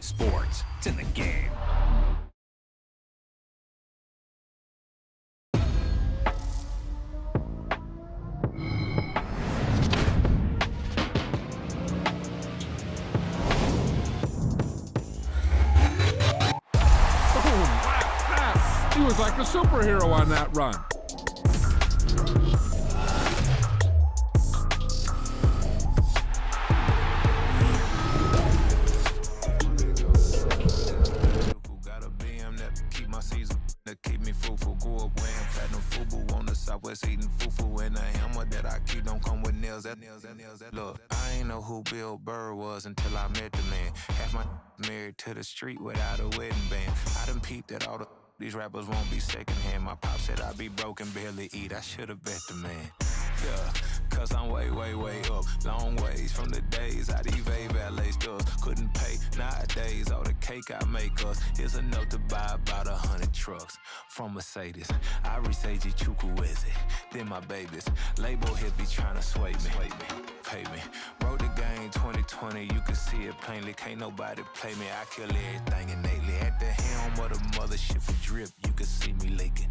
sports. It's in the game. He was like a superhero on that run. Got a BM that keep my season, that keep me fruitful. Grew up wearing platinum FUBU on the Southwest eating fufu. And a hammer that I keep don't come with nails. That look, I ain't know who Bill Burr was until I met the man. Half my married to the street without a wedding band. I done peeped at all these rappers won't be secondhand. My pop said I'd be broken, barely eat. I should've bet the man. Yeah, cause I'm way, way, way up. Long ways from the days I evade valet stores. Couldn't pay nowadays. All the cake I make us is enough to buy about 100 trucks from Mercedes. I resage Chukwueze, then my babies. Label hit be trying to sway me. Pay me. Wrote the game 2020, you can see it plainly. Can't nobody play me. I kill everything innately. At the helm of the mothership for drip, you can see me leaking.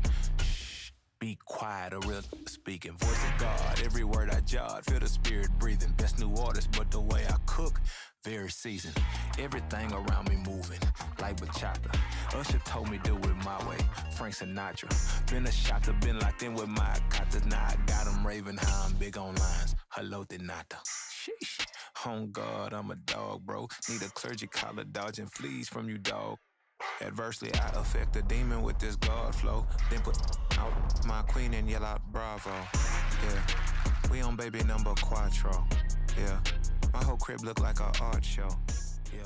Be quiet, a real speaking. Voice of God, every word I jot. Feel the spirit breathing. Best new artist, but the way I cook, very seasoned. Everything around me moving, like bachata. Usher told me do it my way. Frank Sinatra. Been a shotter, been locked in with my katas. Now I got them raving how I'm big on lines. Hello, de nata. Sheesh. On God, I'm a dog, bro. Need a clergy collar, dodging fleas from you, dog. Adversely, I affect a demon with this God flow. Then put out my queen and yell out bravo. Yeah, we on baby number quattro. Yeah, my whole crib look like an art show. Yeah.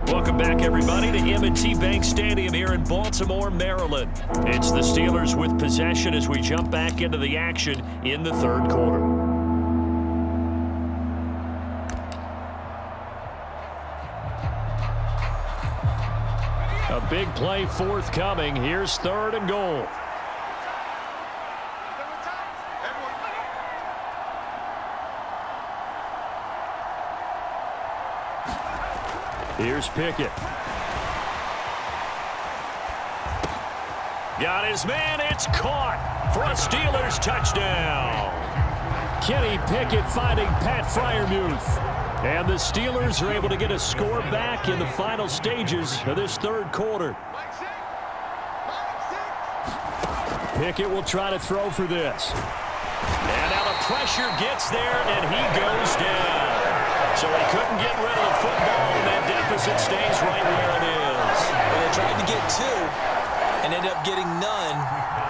Welcome back, everybody, to M&T Bank Stadium here in Baltimore, Maryland. It's the Steelers with possession as we jump back into the action in the third quarter. A big play forthcoming. Here's third and goal. Here's Pickett. Got his man. It's caught for a Steelers touchdown. Kenny Pickett finding Pat Freiermuth. And the Steelers are able to get a score back in the final stages of this third quarter. Pickett will try to throw for this. And now the pressure gets there, and he goes down. So he couldn't get rid of the football, and that deficit stays right where it is. Well, they tried to get two and ended up getting none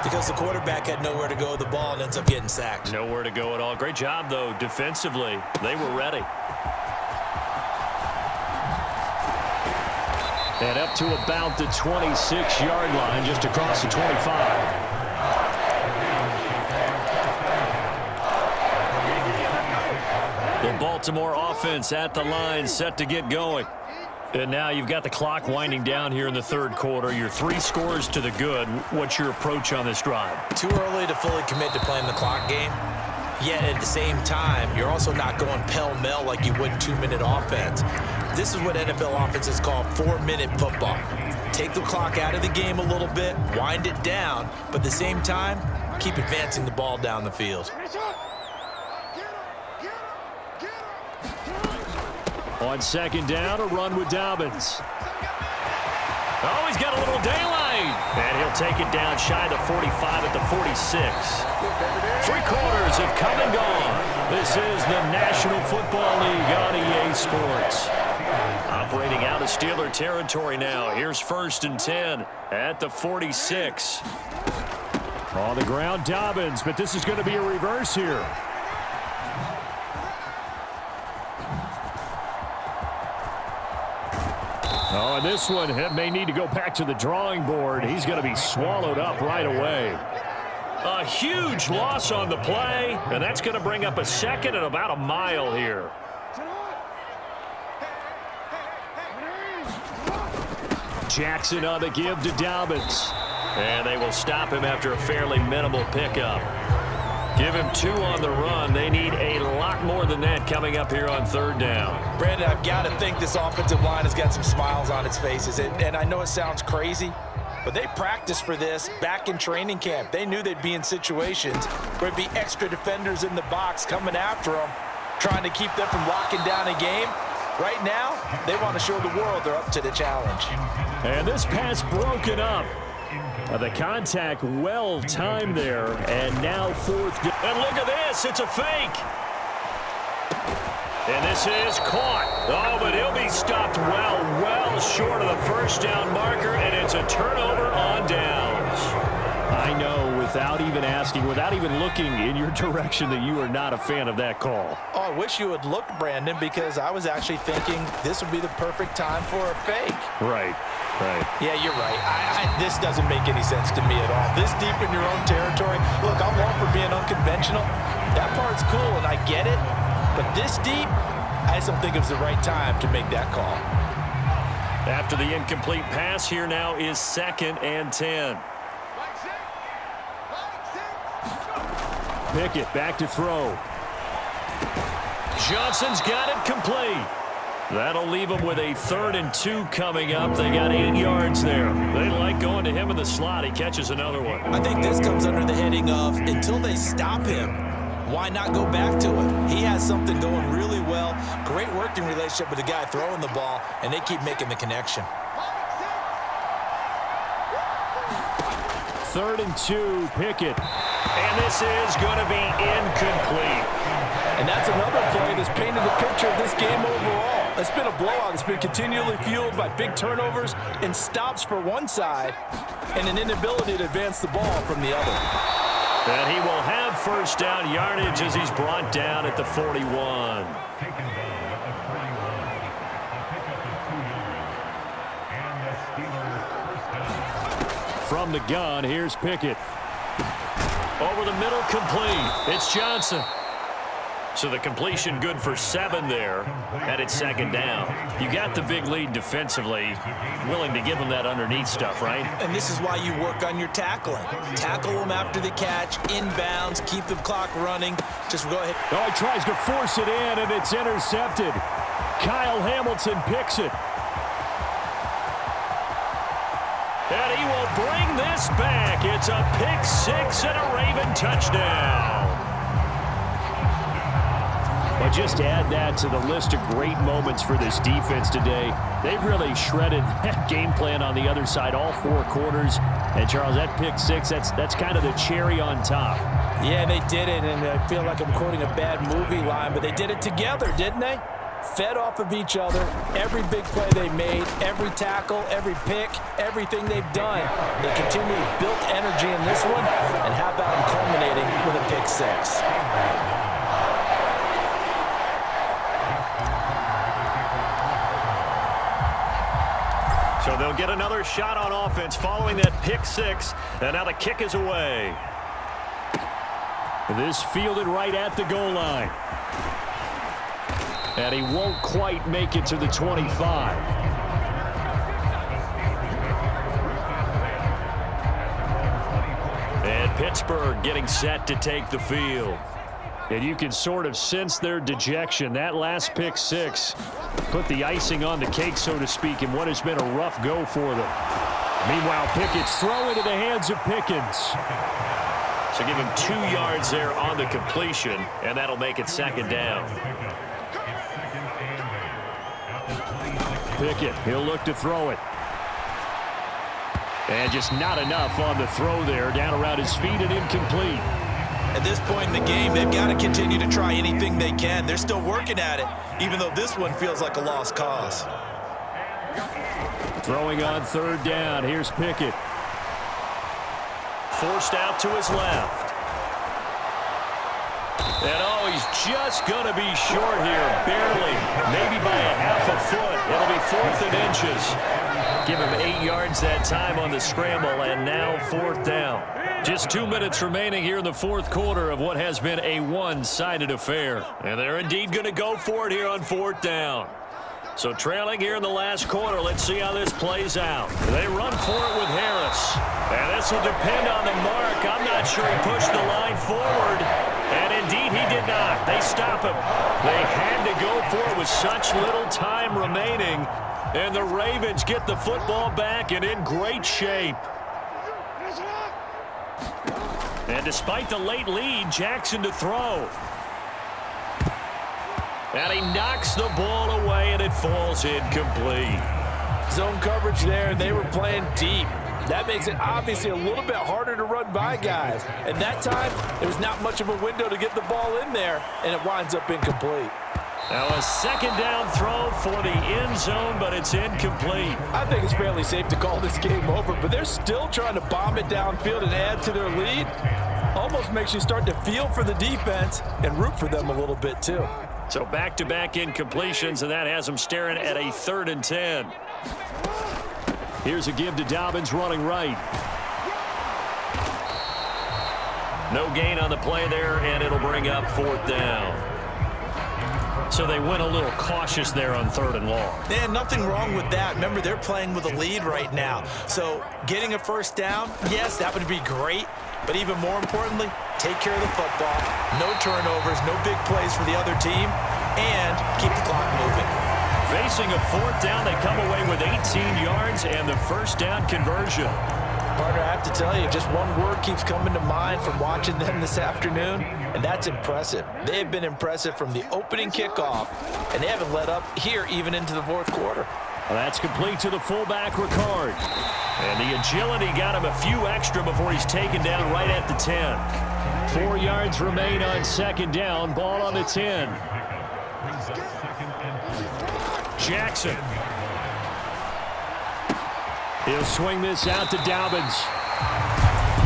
because the quarterback had nowhere to go with the ball and ends up getting sacked. Nowhere to go at all. Great job, though, defensively. They were ready. And up to about the 26-yard line, just across the 25. The Baltimore offense at the line, set to get going. And now you've got the clock winding down here in the third quarter. Your 3 scores to the good. What's your approach on this drive? Too early to fully commit to playing the clock game. Yet at the same time, you're also not going pell-mell like you would 2-minute offense. This is what NFL offenses call 4-minute football. Take the clock out of the game a little bit, wind it down, but at the same time, keep advancing the ball down the field. On second down, a run with Dobbins. Oh, he's got a little daylight. And he'll take it down shy of the 45 at the 46. 3 quarters have come and gone. This is the National Football League on EA Sports. Operating out of Steeler territory now. Here's 1st and 10 at the 46. On the ground, Dobbins, but this is going to be a reverse here. Oh, and this one may need to go back to the drawing board. He's going to be swallowed up right away. A huge loss on the play, and that's going to bring up a second and about a mile here. Jackson on the give to Dobbins. And they will stop him after a fairly minimal pickup. Give him 2 on the run. They need a lot more than that coming up here on 3rd down. Brandon, I've got to think this offensive line has got some smiles on its faces. And I know it sounds crazy, but they practiced for this back in training camp. They knew they'd be in situations where there'd be extra defenders in the box coming after them, trying to keep them from locking down a game. Right now, they want to show the world they're up to the challenge. And this pass broken up. The contact well timed there, and now 4th down. And look at this, it's a fake. And this is caught. Oh, but he'll be stopped well short of the 1st down marker, and it's a turnover on downs. I know, without even asking, without even looking in your direction, that you are not a fan of that call. Oh, I wish you had looked, Brandon, because I was actually thinking this would be the perfect time for a fake. Right. Yeah, you're right. This doesn't make any sense to me at all. This deep in your own territory. Look, I'm all for being unconventional. That part's cool, and I get it. But this deep, I just don't think it was the right time to make that call. After the incomplete pass, here now is 2nd and 10. Pickett back to throw. Johnson's got it complete. That'll leave them with a 3rd and 2 coming up. They got 8 yards there. They like going to him in the slot. He catches another one. I think this comes under the heading of until they stop him, why not go back to it? He has something going really well. Great working relationship with the guy throwing the ball, and they keep making the connection. 3rd and 2, Pickett. And this is going to be incomplete. And that's another play that's painted the picture of this game overall. It's been a blowout. It's been continually fueled by big turnovers and stops for one side and an inability to advance the ball from the other. And he will have 1st down yardage as he's brought down at the 41. From the gun, here's Pickett. Over the middle, complete. It's Johnson. So the completion good for 7 there, and it's 2nd down. You got the big lead defensively, willing to give them that underneath stuff, right? And this is why you work on your tackling. Tackle them after the catch, inbounds, keep the clock running. Just go ahead. Oh, he tries to force it in, and it's intercepted. Kyle Hamilton picks it. And he will bring this back. It's a pick 6 and a Raven touchdown. But just add that to the list of great moments for this defense today. They've really shredded that game plan on the other side all 4 quarters. And, Charles, that pick 6, that's kind of the cherry on top. Yeah, they did it, and I feel like I'm quoting a bad movie line, but they did it together, didn't they? Fed off of each other, every big play they made, every tackle, every pick, everything they've done. They continually built energy in this one, and how about them culminating with a pick 6? So they'll get another shot on offense following that pick 6, and now the kick is away. This fielded right at the goal line. And he won't quite make it to the 25. And Pittsburgh getting set to take the field. And you can sort of sense their dejection. That last pick 6 put the icing on the cake, so to speak, in what has been a rough go for them. Meanwhile, Pickett's throw into the hands of Pickens. So give him 2 yards there on the completion, and that'll make it 2nd down. Pickett, he'll look to throw it. And just not enough on the throw there. Down around his feet and incomplete. At this point in the game, they've got to continue to try anything they can. They're still working at it, even though this one feels like a lost cause. Throwing on 3rd down. Here's Pickett. Forced out to his left. And oh, he's just going to be short here, barely. Maybe by a half a foot. It'll be 4th and inches. Give him 8 yards that time on the scramble, and now 4th down. Just 2 minutes remaining here in the 4th quarter of what has been a one-sided affair. And they're indeed going to go for it here on 4th down. So trailing here in the last quarter, let's see how this plays out. They run for it with Harris. And this This will depend on the mark. I'm not sure he pushed the line forward. And indeed, he did not. They stop him. They had to go for it with such little time remaining. And the Ravens get the football back and in great shape. And despite the late lead, Jackson to throw. And he knocks the ball away, and it falls incomplete. Zone coverage there, and they were playing deep. That makes it obviously a little bit harder to run by guys. And that time, there was not much of a window to get the ball in there, and it winds up incomplete. Now a second down throw for the end zone, but it's incomplete. I think it's fairly safe to call this game over, but they're still trying to bomb it downfield and add to their lead. Almost makes you start to feel for the defense and root for them a little bit too. So back-to-back incompletions, and that has them staring at a 3rd and 10. Here's a give to Dobbins running right. No gain on the play there, and it'll bring up 4th down. So they went a little cautious there on 3rd and long. Yeah, nothing wrong with that. Remember, they're playing with a lead right now. So getting a 1st down, yes, that would be great. But even more importantly, take care of the football. No turnovers, no big plays for the other team, and keep the clock moving. Facing a 4th down, they come away with 18 yards and the 1st down conversion. Partner, I have to tell you, just one word keeps coming to mind from watching them this afternoon, and that's impressive. They have been impressive from the opening kickoff, and they haven't let up here even into the 4th quarter. Well, that's complete to the fullback, Ricard. And the agility got him a few extra before he's taken down right at the 10. 4 yards remain on 2nd down. Ball on the 10. Jackson. He'll swing this out to Dobbins.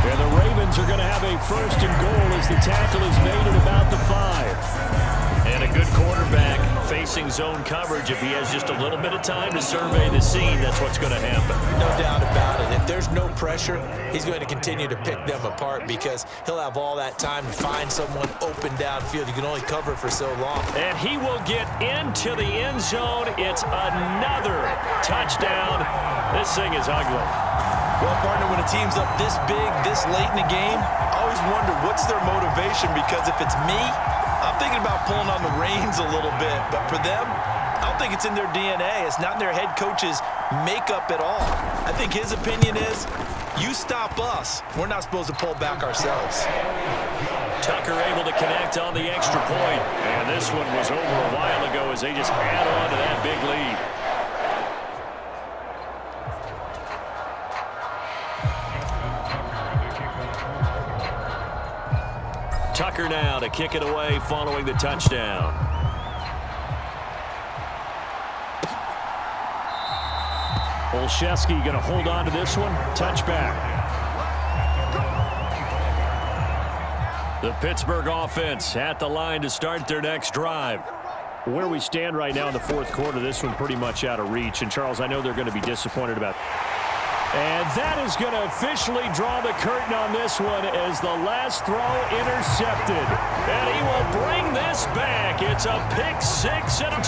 And the Ravens are going to have a 1st and goal as the tackle is made at about the 5. And a good quarterback facing zone coverage. If he has just a little bit of time to survey the scene, that's what's going to happen. No doubt about it. If there's no pressure, he's going to continue to pick them apart because he'll have all that time to find someone open downfield. You can only cover for so long. And he will get into the end zone. It's another touchdown. This thing is ugly. Well, partner, when a team's up this big, this late in the game, I always wonder what's their motivation, because if it's me, I'm thinking about pulling on the reins a little bit. But for them, I don't think it's in their DNA. It's not in their head coach's makeup at all. I think his opinion is, you stop us, we're not supposed to pull back ourselves. Tucker able to connect on the extra point. And this one was over a while ago as they just add on to that big lead. Tucker now to kick it away following the touchdown. Olszewski going to hold on to this one. Touchback. The Pittsburgh offense at the line to start their next drive. Where we stand right now in the 4th quarter, this one pretty much out of reach. And, Charles, I know they're going to be disappointed about it. And that is going to officially draw the curtain on this one as the last throw intercepted. And he will bring this back. It's a pick 6 and a